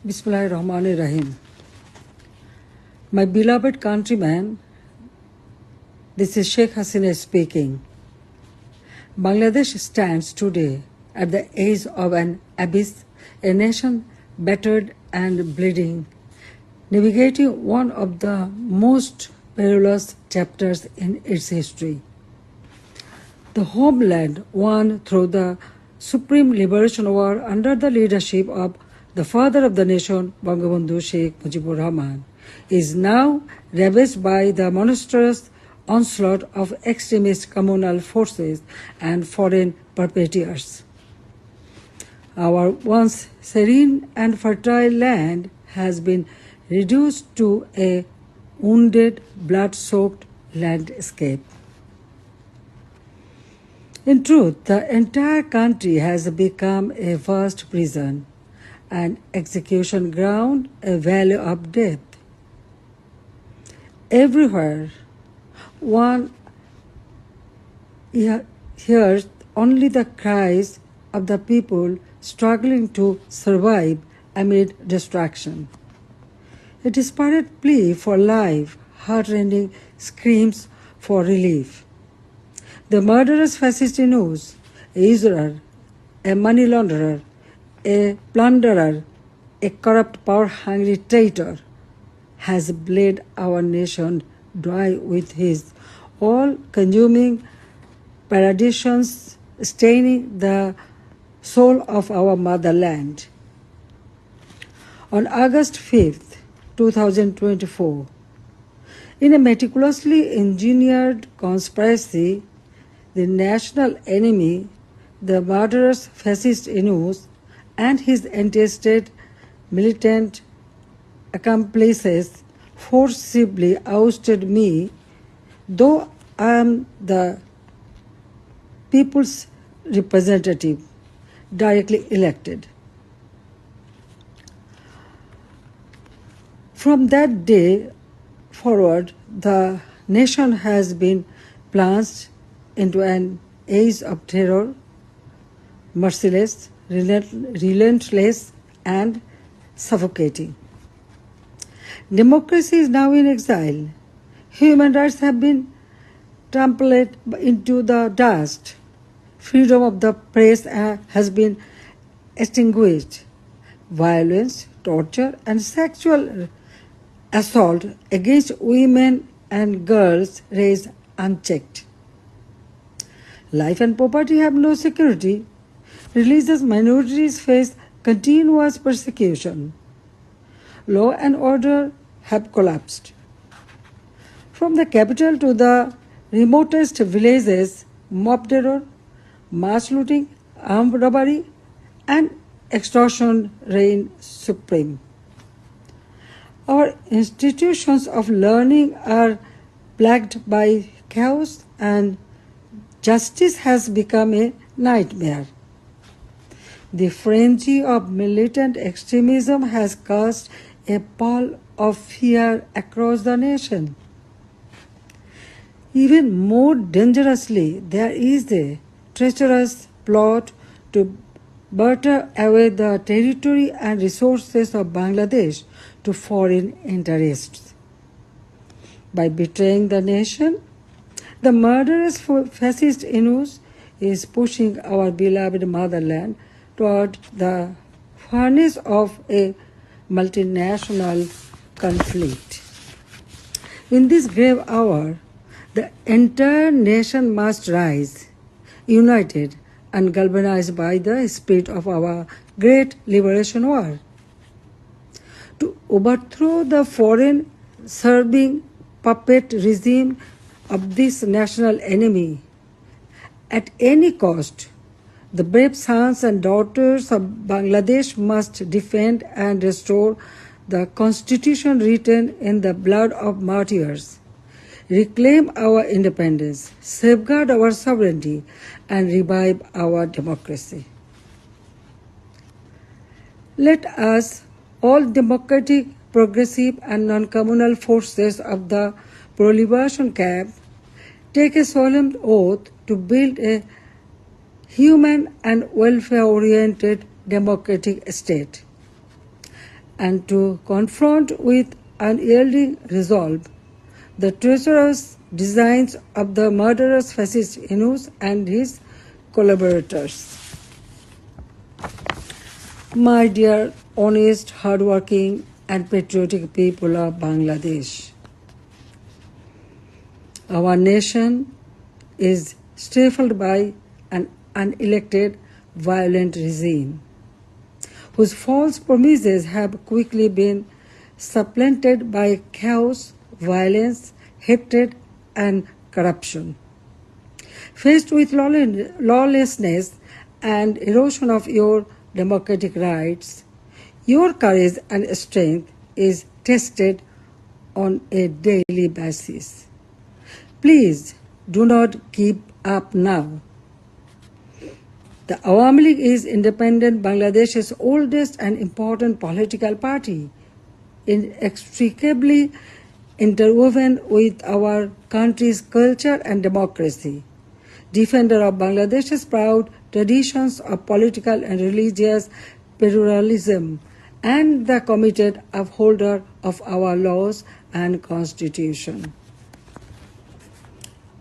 Bismillahirrahmanirrahim. My beloved countrymen, this is Sheikh Hasina speaking. Bangladesh stands today at the edge of an abyss, a nation battered and bleeding, navigating one of the most perilous chapters in its history. The homeland won through the Supreme Liberation War under the leadership of the father of the nation, Bangabandhu Sheikh Mujibur Rahman, is now ravaged by the monstrous onslaught of extremist communal forces and foreign perpetrators. Our once serene and fertile land has been reduced to a wounded, blood-soaked landscape. In truth, the entire country has become a vast prison, an execution ground, a valley of death. Everywhere, one hears only the cries of the people struggling to survive amid destruction. A desperate plea for life, heart-rending screams for relief. The murderous fascist Yunus, a usurer, a money launderer, a plunderer, a corrupt, power-hungry traitor, has bled our nation dry with his all-consuming perditions, staining the soul of our motherland. On August 5th, 2024, in a meticulously engineered conspiracy, the national enemy, the murderous fascist Yunus, and his entrusted militant accomplices forcibly ousted me, though I am the people's representative, directly elected. From that day forward, the nation has been plunged into an age of terror, merciless, relentless, and suffocating. Democracy is now in exile. Human rights have been trampled into the dust. Freedom of the press has been extinguished. Violence, torture, and sexual assault against women and girls raised unchecked. Life and property have no security. Religious minorities face continuous persecution. Law and order have collapsed. From the capital to the remotest villages, mob terror, mass looting, armed robbery, and extortion reign supreme. Our institutions of learning are plagued by chaos, and justice has become a nightmare. The frenzy of militant extremism has cast a pall of fear across the nation. Even more dangerously, there is a treacherous plot to barter away the territory and resources of Bangladesh to foreign interests. By betraying the nation, the murderous fascist Yunus is pushing our beloved motherland toward the furnace of a multinational conflict. In this grave hour, the entire nation must rise, united and galvanized by the spirit of our great liberation war. To overthrow the foreign serving puppet regime of this national enemy at any cost, the brave sons and daughters of Bangladesh must defend and restore the constitution written in the blood of martyrs, reclaim our independence, safeguard our sovereignty, and revive our democracy. Let us, all democratic, progressive, and non-communal forces of the pro-liberation camp, take a solemn oath to build a human and welfare-oriented democratic state. and to confront with unyielding resolve the treacherous designs of the murderous fascist Yunus and his collaborators. My dear, honest, hardworking, and patriotic people of Bangladesh, our nation is stifled by an unelected, violent regime whose false promises have quickly been supplanted by chaos, violence, hatred, and corruption. Faced with lawlessness and erosion of your democratic rights, your courage and strength is tested on a daily basis. Please do not give up now. The Awami League is independent Bangladesh's oldest and important political party, inextricably interwoven with our country's culture and democracy, defender of Bangladesh's proud traditions of political and religious pluralism, and the committed upholder of our laws and constitution.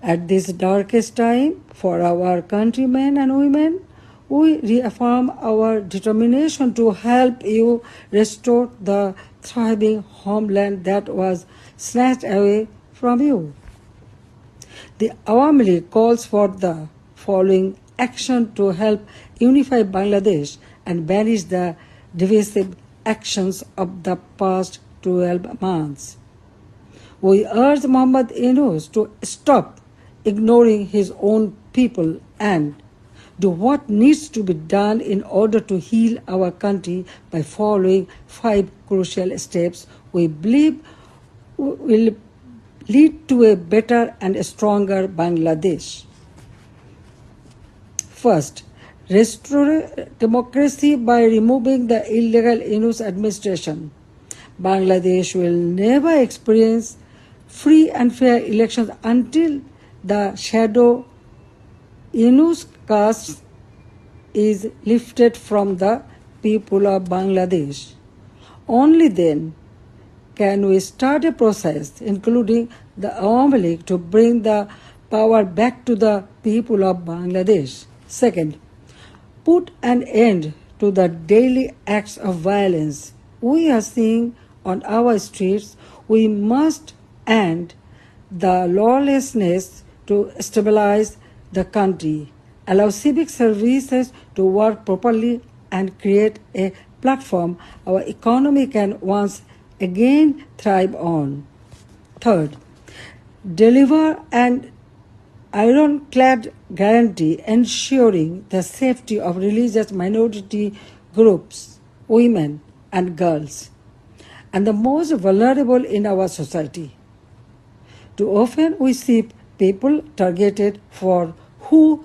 At this darkest time for our countrymen and women, we reaffirm our determination to help you restore the thriving homeland that was snatched away from you. The Awami League calls for the following action to help unify Bangladesh and banish the divisive actions of the past 12 months. We urge Muhammad Yunus to stop ignoring his own people and do what needs to be done in order to heal our country by following 5 crucial steps we believe will lead to a better and a stronger Bangladesh. First, restore democracy by removing the illegal Yunus administration. Bangladesh will never experience free and fair elections until the shadow Yunus caste is lifted from the people of Bangladesh. Only then can we start a process, including the Awami League, to bring the power back to the people of Bangladesh. Second, put an end to the daily acts of violence we are seeing on our streets. We must end the lawlessness to stabilize the country, allow civic services to work properly, and create a platform our economy can once again thrive on. Third, deliver an ironclad guarantee ensuring the safety of religious minority groups, women and girls, and the most vulnerable in our society. Too often we see people targeted for who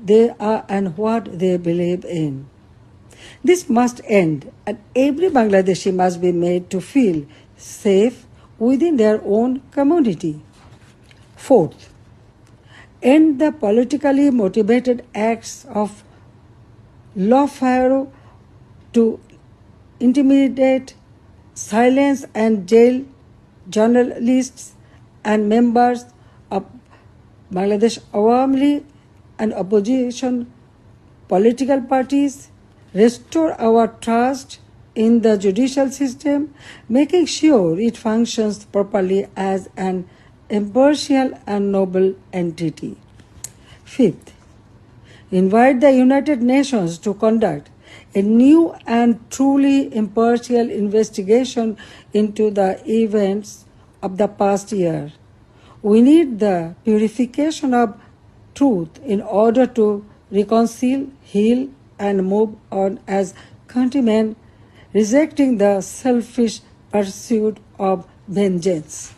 they are and what they believe in. This must end, and every Bangladeshi must be made to feel safe within their own community. Fourth, end the politically motivated acts of lawfare to intimidate, silence, and jail journalists and members of Bangladesh Awami League and opposition political parties. Restore our trust in the judicial system, making sure it functions properly as an impartial and noble entity. Fifth, invite the United Nations to conduct a new and truly impartial investigation into the events of the past year. We need the purification of truth in order to reconcile, heal, and move on as countrymen, rejecting the selfish pursuit of vengeance.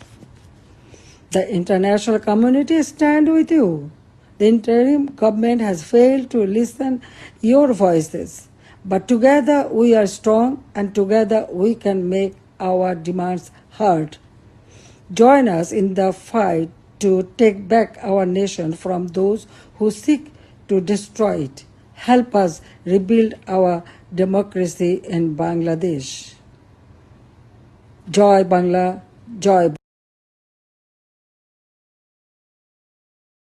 The international community stands with you. The interim government has failed to listen your voices, but together we are strong, and together we can make our demands heard. Join us in the fight to take back our nation from those who seek to destroy it. Help us rebuild our democracy in Bangladesh. Joy Bangla, Joy